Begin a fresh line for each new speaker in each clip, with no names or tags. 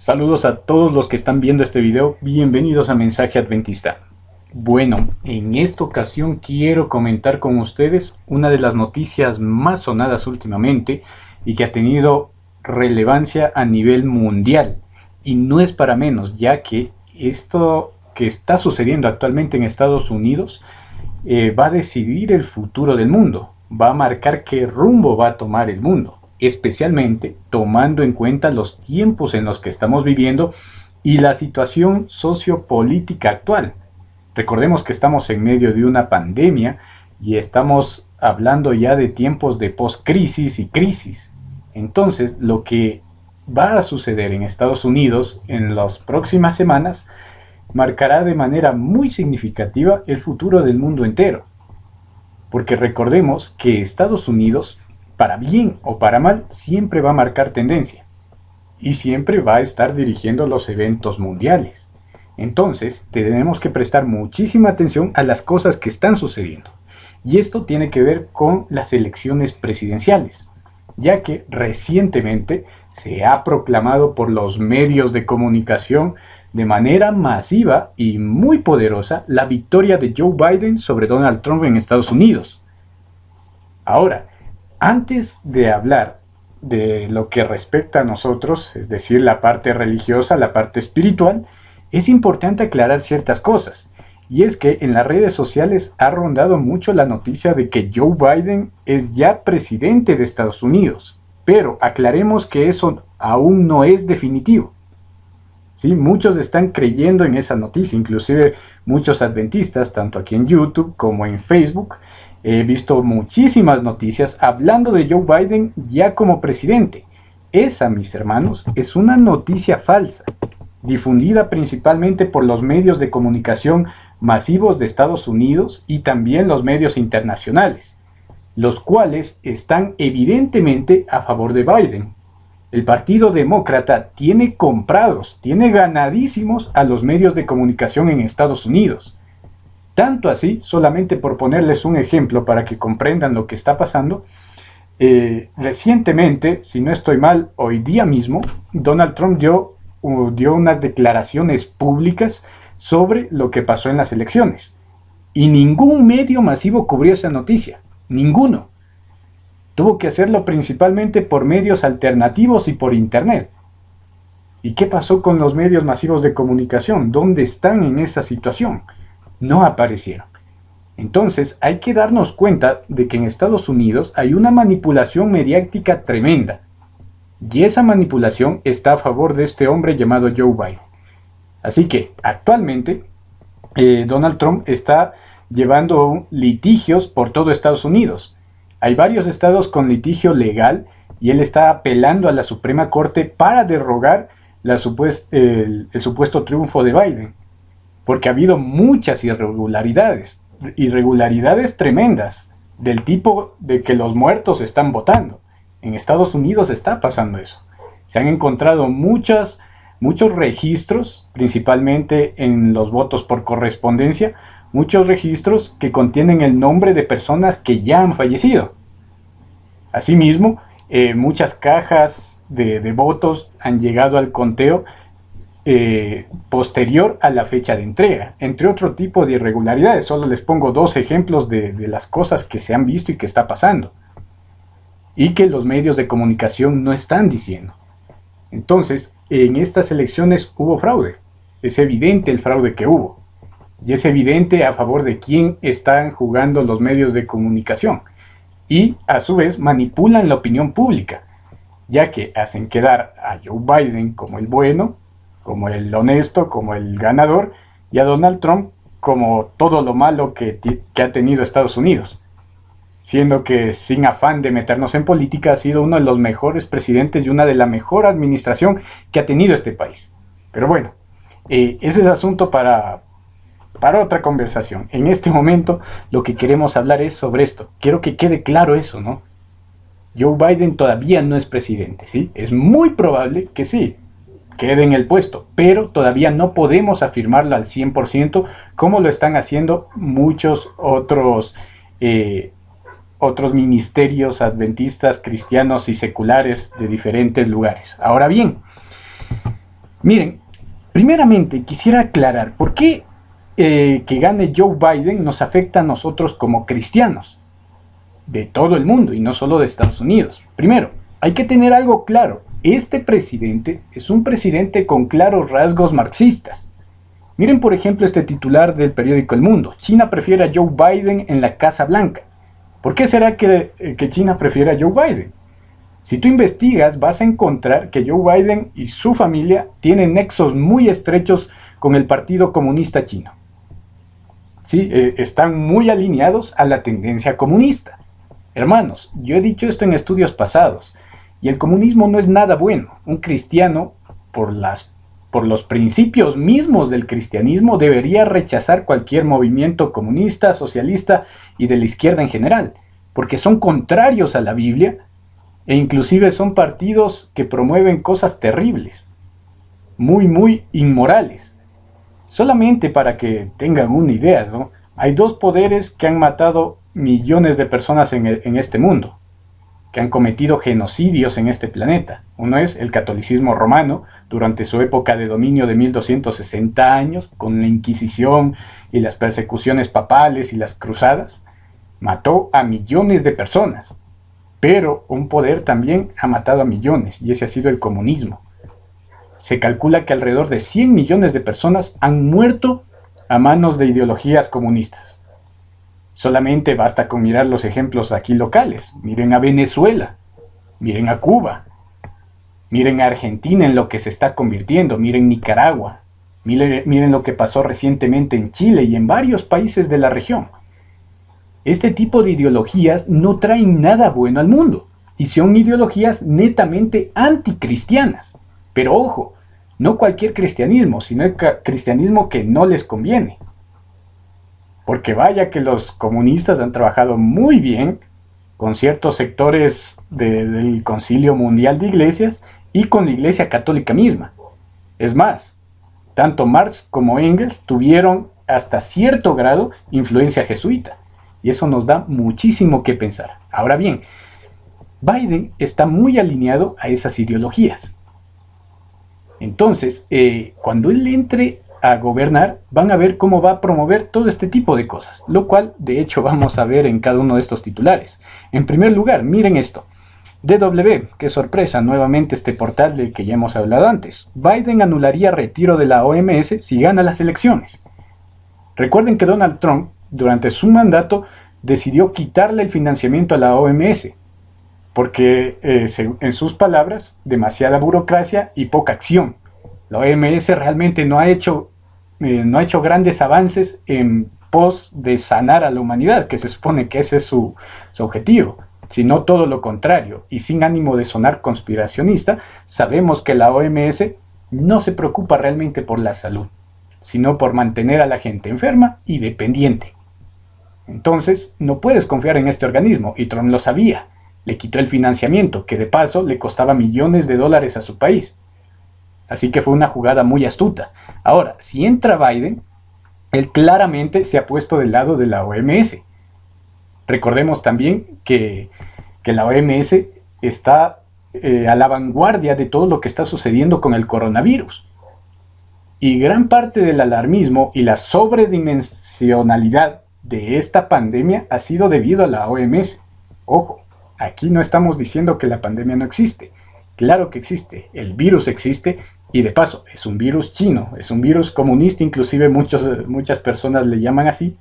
Saludos a todos los que están viendo este video, bienvenidos a Mensaje Adventista. Bueno, en esta ocasión quiero comentar con ustedes una de las noticias más sonadas últimamente y que ha tenido relevancia a nivel mundial. Y no es para menos, ya que esto que está sucediendo actualmente en Estados Unidos va a decidir el futuro del mundo, va a marcar qué rumbo va a tomar el mundo, especialmente tomando en cuenta los tiempos en los que estamos viviendo y la situación sociopolítica actual. Recordemos que estamos en medio de una pandemia y estamos hablando ya de tiempos de post-crisis y crisis. Entonces, lo que va a suceder en Estados Unidos en las próximas semanas marcará de manera muy significativa el futuro del mundo entero. Porque recordemos que Estados Unidos, para bien o para mal, siempre va a marcar tendencia y siempre va a estar dirigiendo los eventos mundiales. Entonces, tenemos que prestar muchísima atención a las cosas que están sucediendo. Y esto tiene que ver con las elecciones presidenciales, ya que recientemente se ha proclamado por los medios de comunicación de manera masiva y muy poderosa la victoria de Joe Biden sobre Donald Trump en Estados Unidos. Ahora, antes de hablar de lo que respecta a nosotros, es decir, la parte religiosa, la parte espiritual, es importante aclarar ciertas cosas. Y es que en las redes sociales ha rondado mucho la noticia de que Joe Biden es ya presidente de Estados Unidos. Pero aclaremos que eso aún no es definitivo. ¿Sí? Muchos están creyendo en esa noticia, inclusive muchos adventistas, tanto aquí en YouTube como en Facebook. He visto muchísimas noticias hablando de Joe Biden ya como presidente. Esa, mis hermanos, es una noticia falsa, difundida principalmente por los medios de comunicación masivos de Estados Unidos y también los medios internacionales, los cuales están evidentemente a favor de Biden. El Partido Demócrata tiene comprados, tiene ganadísimos a los medios de comunicación en Estados Unidos. Tanto así, solamente por ponerles un ejemplo para que comprendan lo que está pasando, recientemente, si no estoy mal, hoy día mismo, Donald Trump dio unas declaraciones públicas sobre lo que pasó en las elecciones. Y ningún medio masivo cubrió esa noticia, ninguno. Tuvo que hacerlo principalmente por medios alternativos y por internet. ¿Y qué pasó con los medios masivos de comunicación? ¿Dónde están en esa situación? No aparecieron. Entonces hay que darnos cuenta de que en Estados Unidos hay una manipulación mediática tremenda. Y esa manipulación está a favor de este hombre llamado Joe Biden. Así que actualmente Donald Trump está llevando litigios por todo Estados Unidos. Hay varios estados con litigio legal y él está apelando a la Suprema Corte para derrogar el supuesto triunfo de Biden. Porque ha habido muchas irregularidades tremendas, del tipo de que los muertos están votando. En Estados Unidos está pasando eso. Se han encontrado muchos registros, principalmente en los votos por correspondencia, muchos registros que contienen el nombre de personas que ya han fallecido. Asimismo, muchas cajas de votos han llegado al conteo posterior a la fecha de entrega, entre otro tipo de irregularidades. Solo les pongo dos ejemplos de las cosas que se han visto y que está pasando, y que los medios de comunicación no están diciendo. Entonces, en estas elecciones hubo fraude. Es evidente el fraude que hubo. Y es evidente a favor de quién están jugando los medios de comunicación. Y, a su vez, manipulan la opinión pública, ya que hacen quedar a Joe Biden como el bueno, como el honesto, como el ganador, y a Donald Trump como todo lo malo que ha tenido Estados Unidos. Siendo que, sin afán de meternos en política, ha sido uno de los mejores presidentes y una de la mejor administración que ha tenido este país. Pero bueno, ese es asunto para otra conversación. En este momento lo que queremos hablar es sobre esto. Quiero que quede claro eso, ¿no? Joe Biden todavía no es presidente, ¿sí? Es muy probable que sí, quede en el puesto, pero todavía no podemos afirmarlo al 100% como lo están haciendo muchos otros ministerios adventistas, cristianos y seculares de diferentes lugares. Ahora bien, Miren, primeramente quisiera aclarar por qué que gane Joe Biden nos afecta a nosotros como cristianos de todo el mundo y no solo de Estados Unidos. Primero, hay que tener algo claro. Este presidente es un presidente con claros rasgos marxistas. Miren, por ejemplo, este titular del periódico El Mundo. China prefiere a Joe Biden en la Casa Blanca. ¿Por qué será que China prefiere a Joe Biden? Si tú investigas, vas a encontrar que Joe Biden y su familia tienen nexos muy estrechos con el Partido Comunista Chino. ¿Sí? Están muy alineados a la tendencia comunista. Hermanos, yo he dicho esto en estudios pasados, y el comunismo no es nada bueno. Un cristiano, por los principios mismos del cristianismo, debería rechazar cualquier movimiento comunista, socialista y de la izquierda en general, porque son contrarios a la Biblia e inclusive son partidos que promueven cosas terribles, muy inmorales. Solamente para que tengan una idea, ¿no? Hay dos poderes que han matado millones de personas en este mundo, que han cometido genocidios en este planeta. Uno es el catolicismo romano, durante su época de dominio de 1260 años, con la Inquisición y las persecuciones papales y las cruzadas, mató a millones de personas. Pero un poder también ha matado a millones, y ese ha sido el comunismo. Se calcula que alrededor de 100 millones de personas han muerto a manos de ideologías comunistas. Solamente basta con mirar los ejemplos aquí locales. Miren a Venezuela, miren a Cuba, miren a Argentina en lo que se está convirtiendo, miren Nicaragua, miren lo que pasó recientemente en Chile y en varios países de la región. Este tipo de ideologías no traen nada bueno al mundo y son ideologías netamente anticristianas. Pero ojo, no cualquier cristianismo, sino el cristianismo que no les conviene. Porque vaya que los comunistas han trabajado muy bien con ciertos sectores del Concilio Mundial de Iglesias y con la Iglesia Católica misma. Es más, tanto Marx como Engels tuvieron hasta cierto grado influencia jesuita. Y eso nos da muchísimo que pensar. Ahora bien, Biden está muy alineado a esas ideologías. Entonces, cuando él entre a gobernar, van a ver cómo va a promover todo este tipo de cosas, lo cual de hecho vamos a ver en cada uno de estos titulares. En primer lugar, miren esto. DW, qué sorpresa, nuevamente este portal del que ya hemos hablado antes. Biden anularía retiro de la OMS si gana las elecciones. Recuerden que Donald Trump, durante su mandato, decidió quitarle el financiamiento a la OMS, porque, en sus palabras, demasiada burocracia y poca acción. La OMS realmente no ha hecho grandes avances en pos de sanar a la humanidad, que se supone que ese es su objetivo, sino todo lo contrario. Y sin ánimo de sonar conspiracionista, sabemos que la OMS no se preocupa realmente por la salud, sino por mantener a la gente enferma y dependiente. Entonces, no puedes confiar en este organismo, y Trump lo sabía. Le quitó el financiamiento, que de paso le costaba millones de dólares a su país. Así que fue una jugada muy astuta. Ahora, si entra Biden, él claramente se ha puesto del lado de la OMS. Recordemos también que la OMS está a la vanguardia de todo lo que está sucediendo con el coronavirus. Y gran parte del alarmismo y la sobredimensionalidad de esta pandemia ha sido debido a la OMS. Ojo, aquí no estamos diciendo que la pandemia no existe. Claro que existe, el virus existe, y de paso es un virus chino, es un virus comunista, inclusive muchas personas le llaman así,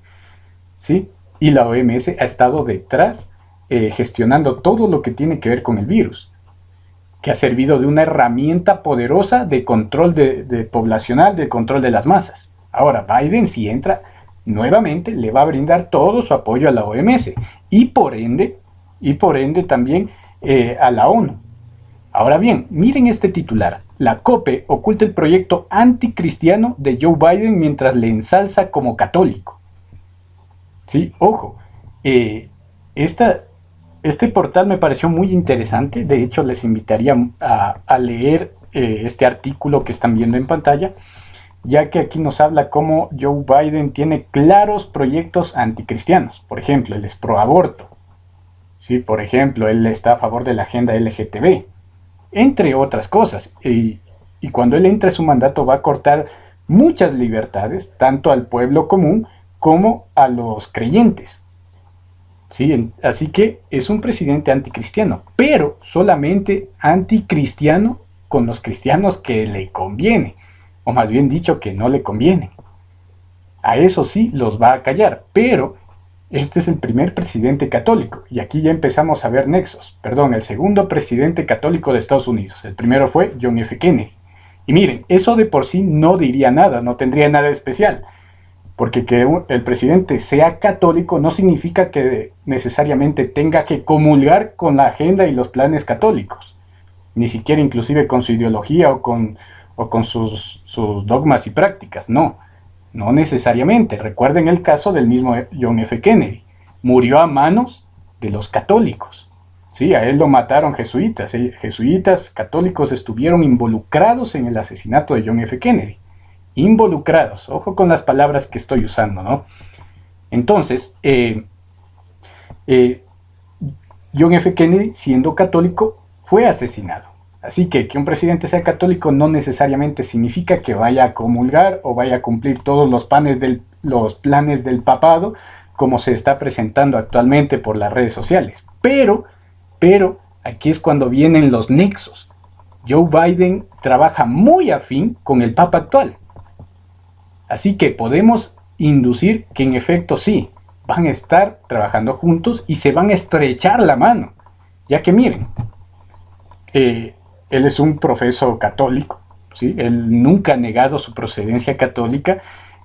¿sí? Y la OMS ha estado detrás gestionando todo lo que tiene que ver con el virus, que ha servido de una herramienta poderosa de control de poblacional, de control de las masas. Ahora, Biden, si entra, nuevamente le va a brindar todo su apoyo a la OMS y por ende también a la ONU. Ahora bien, miren este titular. La COPE oculta el proyecto anticristiano de Joe Biden mientras le ensalza como católico. Sí, ojo. Este portal me pareció muy interesante. De hecho, les invitaría a leer este artículo que están viendo en pantalla, ya que aquí nos habla cómo Joe Biden tiene claros proyectos anticristianos. Por ejemplo, él es pro aborto. Sí, por ejemplo, él está a favor de la agenda LGTB, entre otras cosas. Y Y cuando él entre a su mandato va a cortar muchas libertades, tanto al pueblo común como a los creyentes. ¿Sí? Así que es un presidente anticristiano, pero solamente anticristiano con los cristianos que le conviene, o más bien dicho, que no le conviene. A eso sí los va a callar, pero este es el primer presidente católico, y aquí ya empezamos a ver nexos. Perdón, el segundo presidente católico de Estados Unidos. El primero fue John F. Kennedy. Y miren, eso de por sí no diría nada, no tendría nada especial, porque que el presidente sea católico no significa que necesariamente tenga que comulgar con la agenda y los planes católicos, ni siquiera inclusive con su ideología o con sus dogmas y prácticas, no. No necesariamente. Recuerden el caso del mismo John F. Kennedy. Murió a manos de los católicos. Sí, a él lo mataron jesuitas. Jesuitas católicos estuvieron involucrados en el asesinato de John F. Kennedy. Involucrados. Ojo con las palabras que estoy usando, ¿no? Entonces, John F. Kennedy, siendo católico, fue asesinado. Así que un presidente sea católico no necesariamente significa que vaya a comulgar o vaya a cumplir todos los planes del papado, como se está presentando actualmente por las redes sociales. Pero aquí es cuando vienen los nexos. Joe Biden trabaja muy afín con el papa actual. Así que podemos inducir que en efecto sí, van a estar trabajando juntos y se van a estrechar la mano. Ya que miren, él es un profeso católico, ¿sí? Él nunca ha negado su procedencia católica.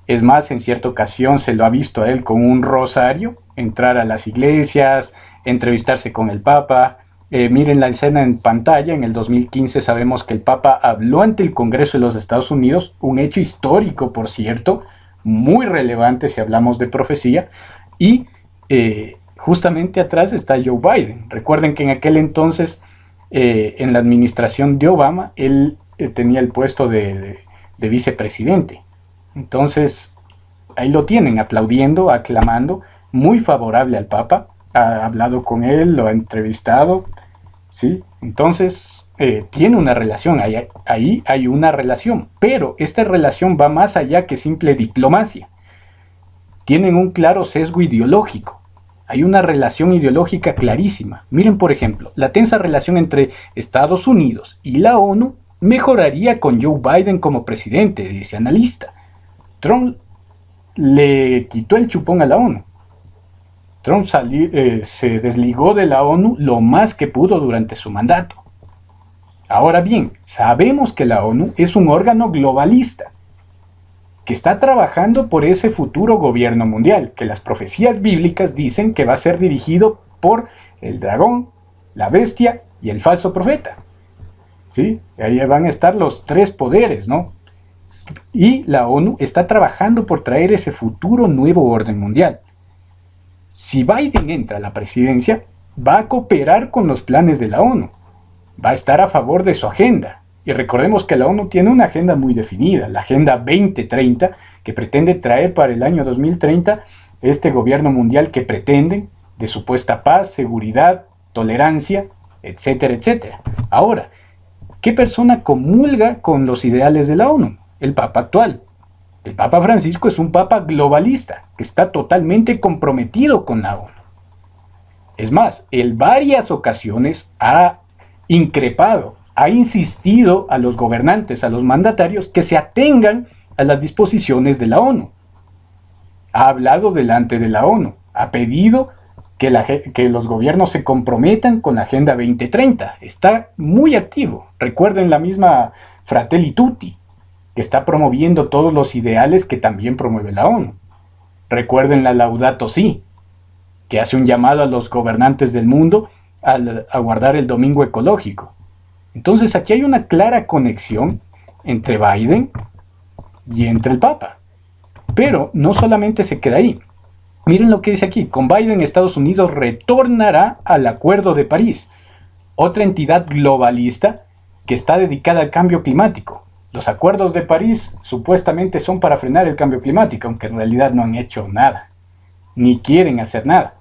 Es más, en cierta ocasión se lo ha visto a él con un rosario, entrar a las iglesias, entrevistarse con el Papa. Miren la escena en pantalla. En el 2015 sabemos que el Papa habló ante el Congreso de los Estados Unidos, un hecho histórico, por cierto, muy relevante si hablamos de profecía. Y justamente atrás está Joe Biden. Recuerden que en aquel entonces, en la administración de Obama, él tenía el puesto de vicepresidente. Entonces, ahí lo tienen, aplaudiendo, aclamando, muy favorable al Papa. Ha hablado con él, lo ha entrevistado, ¿sí? Entonces, tiene una relación, ahí hay una relación, pero esta relación va más allá que simple diplomacia. Tienen un claro sesgo ideológico. Hay una relación ideológica clarísima. Miren, por ejemplo, la tensa relación entre Estados Unidos y la ONU mejoraría con Joe Biden como presidente, dice analista. Trump le quitó el chupón a la ONU. Trump se desligó de la ONU lo más que pudo durante su mandato. Ahora bien, sabemos que la ONU es un órgano globalista, que está trabajando por ese futuro gobierno mundial, que las profecías bíblicas dicen que va a ser dirigido por el dragón, la bestia y el falso profeta. ¿Sí? Ahí van a estar los tres poderes, ¿no? Y la ONU está trabajando por traer ese futuro nuevo orden mundial. Si Biden entra a la presidencia, va a cooperar con los planes de la ONU, va a estar a favor de su agenda. Y recordemos que la ONU tiene una agenda muy definida, la Agenda 2030, que pretende traer para el año 2030 este gobierno mundial que pretenden, de supuesta paz, seguridad, tolerancia, etcétera, etcétera. Ahora, ¿qué persona comulga con los ideales de la ONU? El Papa actual. El Papa Francisco es un Papa globalista, que está totalmente comprometido con la ONU. Es más, en varias ocasiones ha increpado, ha insistido a los gobernantes, a los mandatarios, que se atengan a las disposiciones de la ONU. Ha hablado delante de la ONU, ha pedido que los gobiernos se comprometan con la Agenda 2030. Está muy activo. Recuerden la misma Fratelli Tutti, que está promoviendo todos los ideales que también promueve la ONU. Recuerden la Laudato Si, que hace un llamado a los gobernantes del mundo a guardar el domingo ecológico. Entonces aquí hay una clara conexión entre Biden y entre el Papa. Pero no solamente se queda ahí. Miren lo que dice aquí. Con Biden, Estados Unidos retornará al Acuerdo de París, otra entidad globalista que está dedicada al cambio climático. Los acuerdos de París supuestamente son para frenar el cambio climático, aunque en realidad no han hecho nada, ni quieren hacer nada,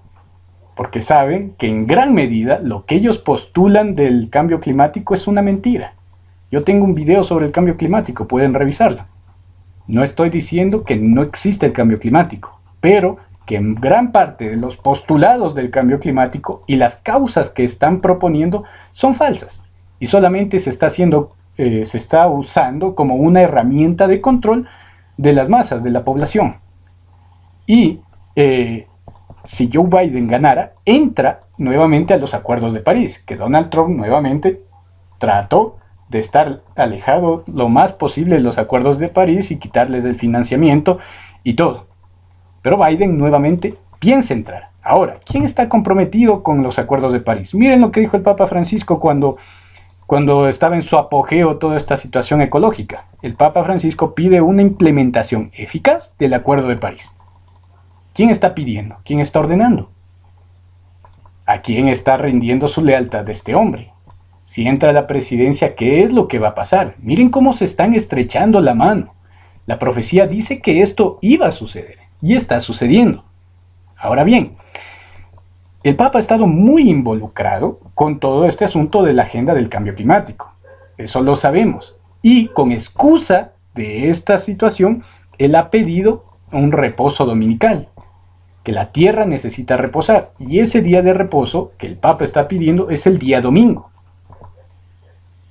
porque saben que en gran medida lo que ellos postulan del cambio climático es una mentira. Yo tengo un video sobre el cambio climático, pueden revisarlo. No estoy diciendo que no existe el cambio climático, pero que en gran parte de los postulados del cambio climático y las causas que están proponiendo son falsas y solamente se está usando como una herramienta de control de las masas, de la población. Y si Joe Biden ganara, entra nuevamente a los acuerdos de París, que Donald Trump nuevamente trató de estar alejado lo más posible de los acuerdos de París y quitarles el financiamiento y todo. Pero Biden nuevamente piensa entrar. Ahora, ¿quién está comprometido con los acuerdos de París? Miren lo que dijo el Papa Francisco cuando estaba en su apogeo toda esta situación ecológica. El Papa Francisco pide una implementación eficaz del Acuerdo de París. ¿Quién está pidiendo? ¿Quién está ordenando? ¿A quién está rindiendo su lealtad de este hombre? Si entra a la presidencia, ¿qué es lo que va a pasar? Miren cómo se están estrechando la mano. La profecía dice que esto iba a suceder y está sucediendo. Ahora bien, el Papa ha estado muy involucrado con todo este asunto de la agenda del cambio climático. Eso lo sabemos. Y con excusa de esta situación, él ha pedido un reposo dominical, que la tierra necesita reposar. Y ese día de reposo que el Papa está pidiendo es el día domingo.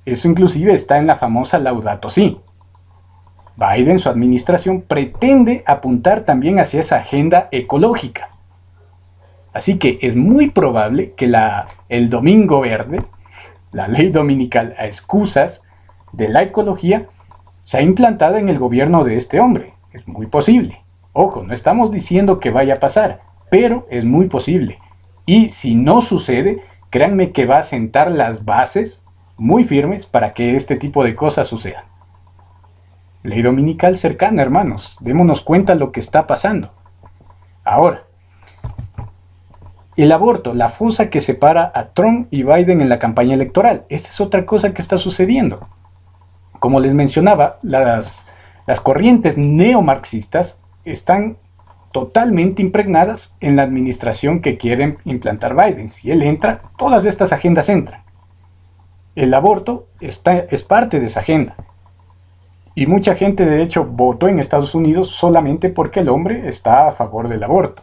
Eso inclusive está en la famosa Laudato Si. Biden, su administración, pretende apuntar también hacia esa agenda ecológica. Así que es muy probable que el Domingo Verde, la ley dominical a excusas de la ecología, sea implantada en el gobierno de este hombre. Es muy posible. Ojo, no estamos diciendo que vaya a pasar, pero es muy posible. Y si no sucede, créanme que va a sentar las bases muy firmes para que este tipo de cosas sucedan. Ley dominical cercana, hermanos. Démonos cuenta lo que está pasando. Ahora, el aborto, la fosa que separa a Trump y Biden en la campaña electoral. Esta es otra cosa que está sucediendo. Como les mencionaba, las corrientes neomarxistas están totalmente impregnadas en la administración que quieren implantar Biden. Si él entra, todas estas agendas entran. El aborto es parte de esa agenda. Y mucha gente, de hecho, votó en Estados Unidos solamente porque el hombre está a favor del aborto.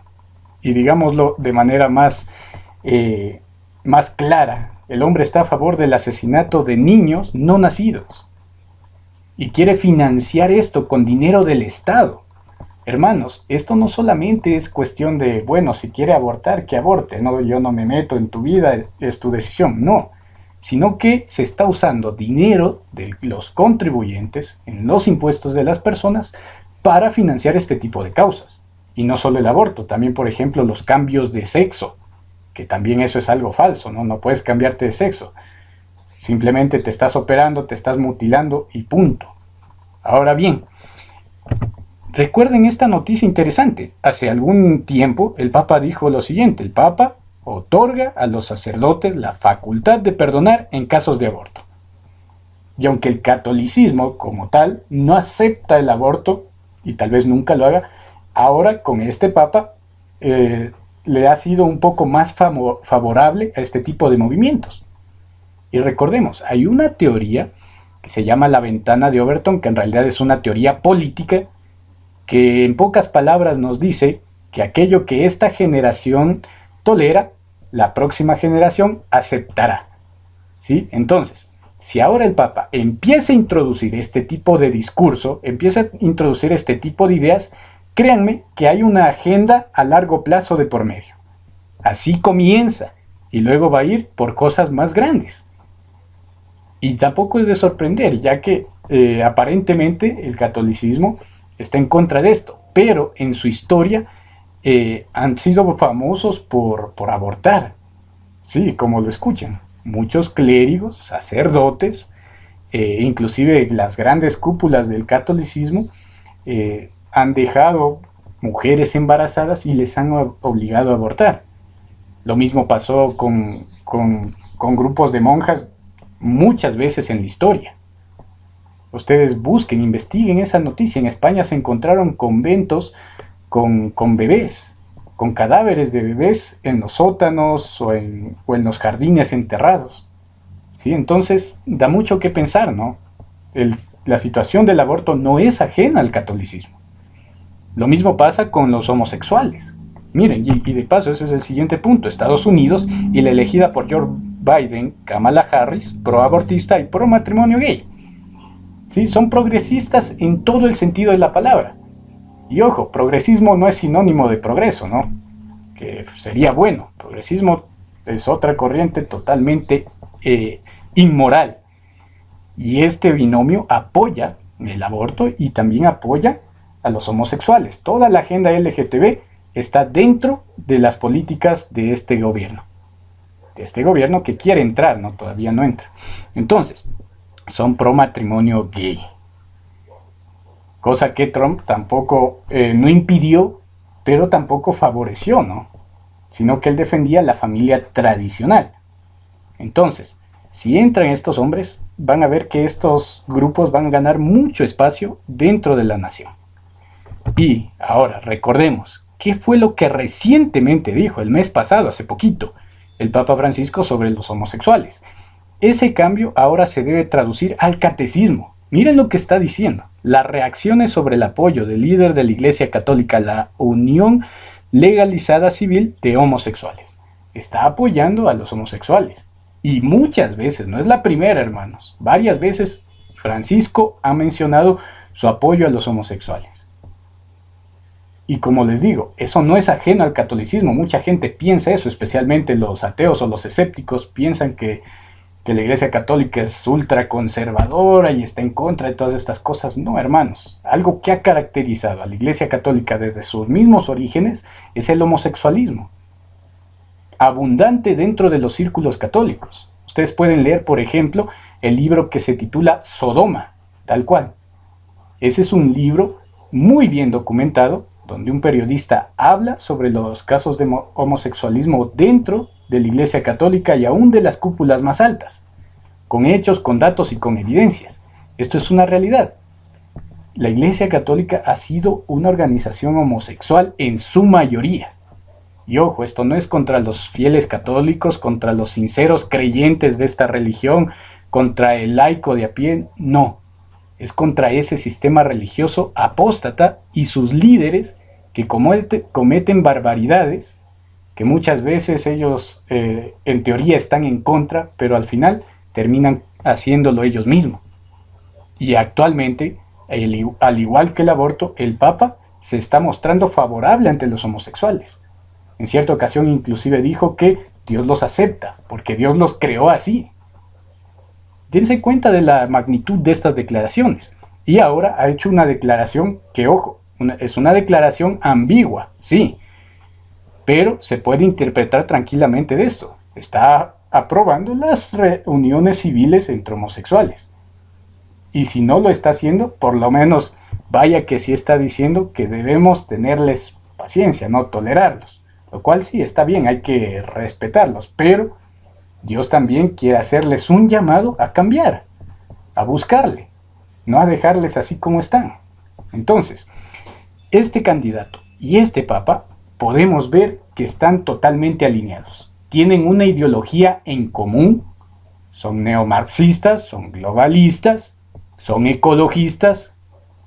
Y digámoslo de manera más clara, el hombre está a favor del asesinato de niños no nacidos. Y quiere financiar esto con dinero del Estado. Hermanos, esto no solamente es cuestión de, bueno, si quiere abortar, que aborte. No, yo no me meto en tu vida, es tu decisión. No, sino que se está usando dinero de los contribuyentes en los impuestos de las personas para financiar este tipo de causas. Y no solo el aborto, también por ejemplo los cambios de sexo, que también eso es algo falso, ¿no? No puedes cambiarte de sexo. Simplemente te estás operando, te estás mutilando y punto. Ahora bien, recuerden esta noticia interesante. Hace algún tiempo el Papa dijo lo siguiente: el Papa otorga a los sacerdotes la facultad de perdonar en casos de aborto. Y aunque el catolicismo como tal no acepta el aborto, y tal vez nunca lo haga, ahora con este Papa le ha sido un poco más favorable a este tipo de movimientos. Y recordemos, hay una teoría que se llama la ventana de Overton, que en realidad es una teoría política, que en pocas palabras nos dice que aquello que esta generación tolera, la próxima generación aceptará. ¿Sí? Entonces, si ahora el Papa empieza a introducir este tipo de discurso, empieza a introducir este tipo de ideas, créanme que hay una agenda a largo plazo de por medio. Así comienza y luego va a ir por cosas más grandes. Y tampoco es de sorprender, ya que aparentemente el catolicismo está en contra de esto, pero en su historia han sido famosos por abortar. Sí, como lo escuchan. Muchos clérigos, sacerdotes, inclusive las grandes cúpulas del catolicismo, han dejado mujeres embarazadas y les han obligado a abortar. Lo mismo pasó con grupos de monjas muchas veces en la historia. Ustedes busquen, investiguen esa noticia. En España se encontraron conventos con bebés, con cadáveres de bebés en los sótanos o en los jardines enterrados. ¿Sí? Entonces da mucho que pensar, ¿no? La situación del aborto no es ajena al catolicismo. Lo mismo pasa con los homosexuales. Miren, y de paso, ese es el siguiente punto. Estados Unidos y la elegida por Joe Biden, Kamala Harris, pro-abortista y pro-matrimonio gay. ¿Sí? Son progresistas en todo el sentido de la palabra. Y ojo, progresismo no es sinónimo de progreso, ¿no? Que sería bueno. Progresismo es otra corriente totalmente inmoral. Y este binomio apoya el aborto y también apoya a los homosexuales. Toda la agenda LGTB está dentro de las políticas de este gobierno. De este gobierno que quiere entrar, ¿no? Todavía no entra. Entonces, son pro matrimonio gay. Cosa que Trump tampoco, no impidió, pero tampoco favoreció, ¿no? Sino que él defendía la familia tradicional. Entonces, si entran estos hombres, van a ver que estos grupos van a ganar mucho espacio dentro de la nación. Y ahora, recordemos, ¿qué fue lo que recientemente dijo el mes pasado, hace poquito, el Papa Francisco sobre los homosexuales? Ese cambio ahora se debe traducir al catecismo. Miren lo que está diciendo. Las reacciones sobre el apoyo del líder de la Iglesia Católica a la unión legalizada civil de homosexuales. Está apoyando a los homosexuales. Y muchas veces, no es la primera, hermanos, varias veces Francisco ha mencionado su apoyo a los homosexuales. Y como les digo, eso no es ajeno al catolicismo. Mucha gente piensa eso, especialmente los ateos o los escépticos piensan que la Iglesia Católica es ultraconservadora y está en contra de todas estas cosas. No, hermanos, algo que ha caracterizado a la Iglesia Católica desde sus mismos orígenes es el homosexualismo, abundante dentro de los círculos católicos. Ustedes pueden leer, por ejemplo, el libro que se titula Sodoma, tal cual. Ese es un libro muy bien documentado, donde un periodista habla sobre los casos de homosexualismo dentro de la Iglesia Católica y aún de las cúpulas más altas, con hechos, con datos y con evidencias. Esto es una realidad. La Iglesia Católica ha sido una organización homosexual en su mayoría. Y ojo, esto no es contra los fieles católicos, contra los sinceros creyentes de esta religión, contra el laico de a pie, no. Es contra ese sistema religioso apóstata y sus líderes que cometen barbaridades, que muchas veces ellos en teoría están en contra, pero al final terminan haciéndolo ellos mismos. Y actualmente, al igual que el aborto, el Papa se está mostrando favorable ante los homosexuales. En cierta ocasión inclusive dijo que Dios los acepta, porque Dios los creó así. Dense cuenta de la magnitud de estas declaraciones. Y ahora ha hecho una declaración que, ojo, es una declaración ambigua, sí, pero se puede interpretar tranquilamente de esto. Está aprobando las reuniones civiles entre homosexuales. Y si no lo está haciendo, por lo menos vaya que sí está diciendo que debemos tenerles paciencia, no tolerarlos. Lo cual sí está bien, hay que respetarlos, pero Dios también quiere hacerles un llamado a cambiar, a buscarle, no a dejarles así como están. Entonces, este candidato y este papa podemos ver que están totalmente alineados. Tienen una ideología en común, son neomarxistas, son globalistas, son ecologistas,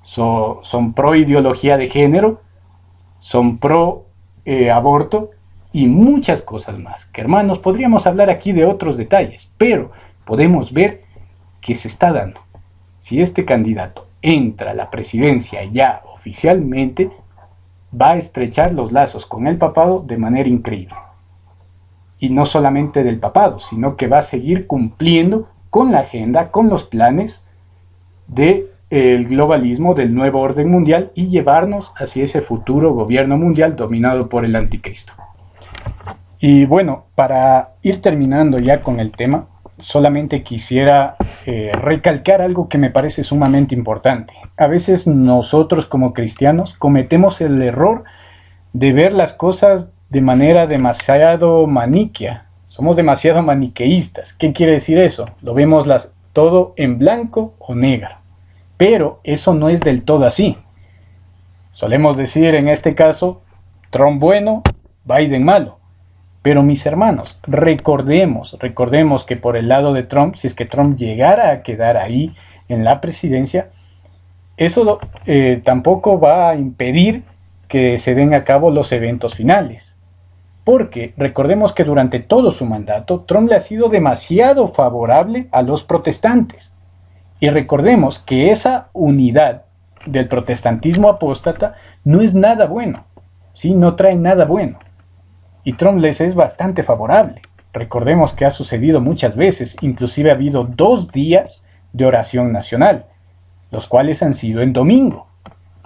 son pro ideología de género, son pro aborto y muchas cosas más. Que hermanos, podríamos hablar aquí de otros detalles, pero podemos ver que se está dando. Si este candidato entra a la presidencia ya oficialmente, va a estrechar los lazos con el papado de manera increíble. Y no solamente del papado, sino que va a seguir cumpliendo con la agenda, con los planes del globalismo, del nuevo orden mundial y llevarnos hacia ese futuro gobierno mundial dominado por el anticristo. Y bueno, para ir terminando ya con el tema, solamente quisiera recalcar algo que me parece sumamente importante. A veces nosotros como cristianos cometemos el error de ver las cosas de manera demasiado maniquea. Somos demasiado maniqueístas. ¿Qué quiere decir eso? Lo vemos todo en blanco o negro. Pero eso no es del todo así. Solemos decir en este caso, Trump bueno, Biden malo. Pero mis hermanos, recordemos que por el lado de Trump, si es que Trump llegara a quedar ahí en la presidencia, eso tampoco va a impedir que se den a cabo los eventos finales. Porque recordemos que durante todo su mandato, Trump le ha sido demasiado favorable a los protestantes. Y recordemos que esa unidad del protestantismo apóstata no es nada bueno, ¿sí? No trae nada bueno. Y Trump les es bastante favorable. Recordemos que ha sucedido muchas veces, inclusive ha habido 2 días de oración nacional, los cuales han sido en domingo,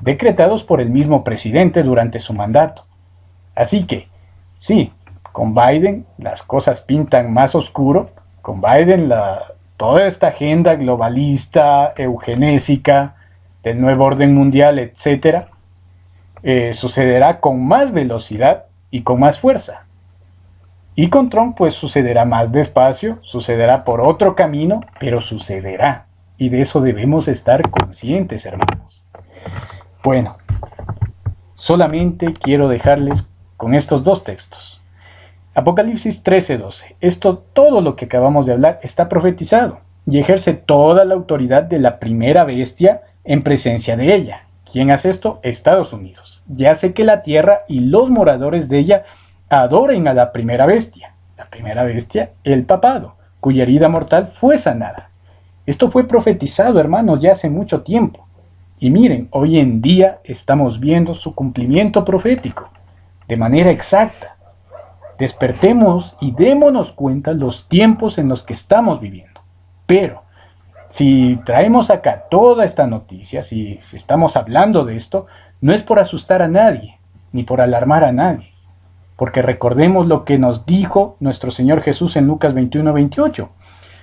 decretados por el mismo presidente durante su mandato. Así que, sí, con Biden las cosas pintan más oscuro, con Biden toda esta agenda globalista, eugenésica, del nuevo orden mundial, etc., sucederá con más velocidad y con más fuerza. Y con Trump pues sucederá más despacio, sucederá por otro camino, pero sucederá. Y de eso debemos estar conscientes, hermanos. Bueno, solamente quiero dejarles con estos 2 textos. Apocalipsis 13:12. Todo lo que acabamos de hablar está profetizado y ejerce toda la autoridad de la primera bestia en presencia de ella. ¿Quién hace esto? Estados Unidos. Ya sé que la tierra y los moradores de ella adoren a la primera bestia. La primera bestia, el papado, cuya herida mortal fue sanada. Esto fue profetizado, hermanos, ya hace mucho tiempo. Y miren, hoy en día estamos viendo su cumplimiento profético, de manera exacta. Despertemos y démonos cuenta los tiempos en los que estamos viviendo. Pero, si traemos acá toda esta noticia, si estamos hablando de esto, no es por asustar a nadie, ni por alarmar a nadie. Porque recordemos lo que nos dijo nuestro Señor Jesús en Lucas 21:28.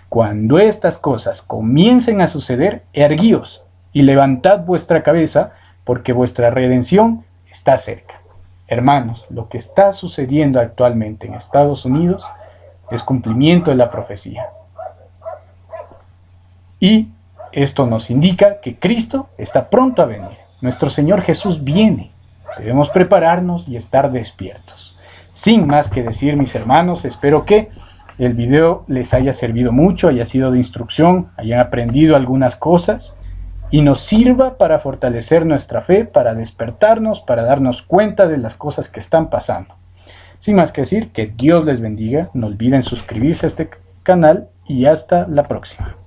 Cuando estas cosas comiencen a suceder, erguíos y levantad vuestra cabeza, porque vuestra redención está cerca. Hermanos, lo que está sucediendo actualmente en Estados Unidos es cumplimiento de la profecía. Y esto nos indica que Cristo está pronto a venir. Nuestro Señor Jesús viene. Debemos prepararnos y estar despiertos. Sin más que decir, mis hermanos, espero que el video les haya servido mucho, haya sido de instrucción, hayan aprendido algunas cosas y nos sirva para fortalecer nuestra fe, para despertarnos, para darnos cuenta de las cosas que están pasando. Sin más que decir, que Dios les bendiga, no olviden suscribirse a este canal y hasta la próxima.